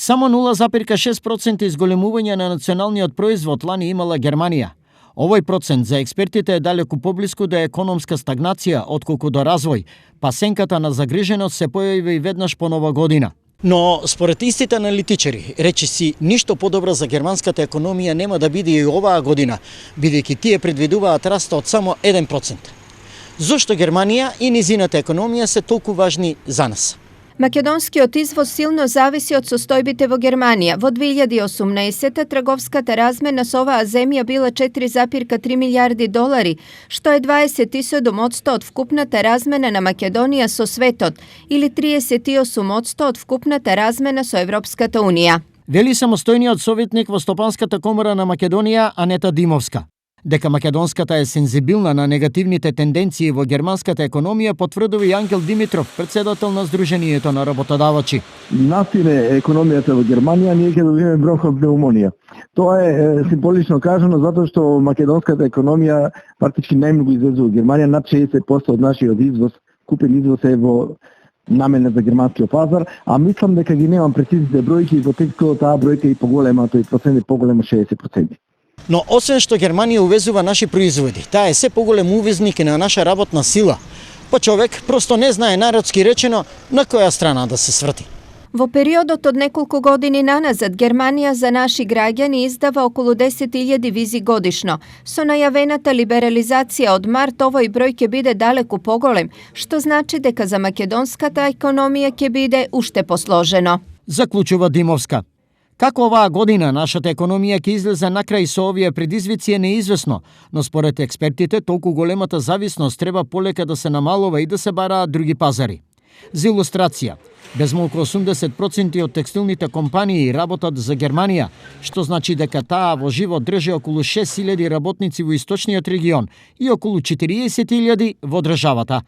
Само 0,6% изголемување на националниот производ лани имала Германија. Овој процент за експертите е далеку поблиску до економска стагнација отколку до развој, па сенката на загриженост се појави веднаш по нова година. Но според истите аналитичари, речиси ништо подобро за германската економија нема да биде и оваа година, бидејќи тие предвидуваат раст од само 1%. Зошто Германија и низината економија се толку важни за нас? Македонскиот извоз силно зависи од состојбите во Германија. Во 2018 трговската размена со оваа земја била 4,3 милијарди долари, што е 27% од вкупната размена на Македонија со светот или 38% од вкупната размена со Европската унија. Вели самостојниот советник во Стопанската комора на Македонија Анета Димовска. Дека македонската е сензибилна на негативните тенденции во германската економија, потврдува и Ангел Димитров, председател на Сдруженијето на работодавачи. Настине економијата во Германија ние ќе добиеме бронхопнеумонија. Тоа е символично кажано затоа што македонската економија практички најмногу излезува во Германија, над 60% од нашиот извоз, купен извоз е во намена за германскиот пазар, а мислам дека ги немам прецизните бројки и во текстот таа бројка е поголема, тој процент е поголем од 60%. Но освен што Германија увезува наши производи, таа е се поголем увезник и на наша работна сила. Па човек просто не знае, народски речено, на која страна да се сврти. Во периодот од неколку години наназад, Германија за наши граѓани издава околу 10.000 визи годишно. Со најавената либерализација од март, овој број ќе биде далеку поголем, што значи дека за македонската економија ќе биде уште посложено. Заклучува Димовска. Како оваа година нашата економија ќе излезе накрај со овие предизвици е неизвестно, но според експертите толку големата зависност треба полека да се намалува и да се бараат други пазари. За илустрација, безмалку 80% од текстилните компании работат за Германија, што значи дека таа во живот држи околу 6.000 работници во источниот регион и околу 40.000 во државата.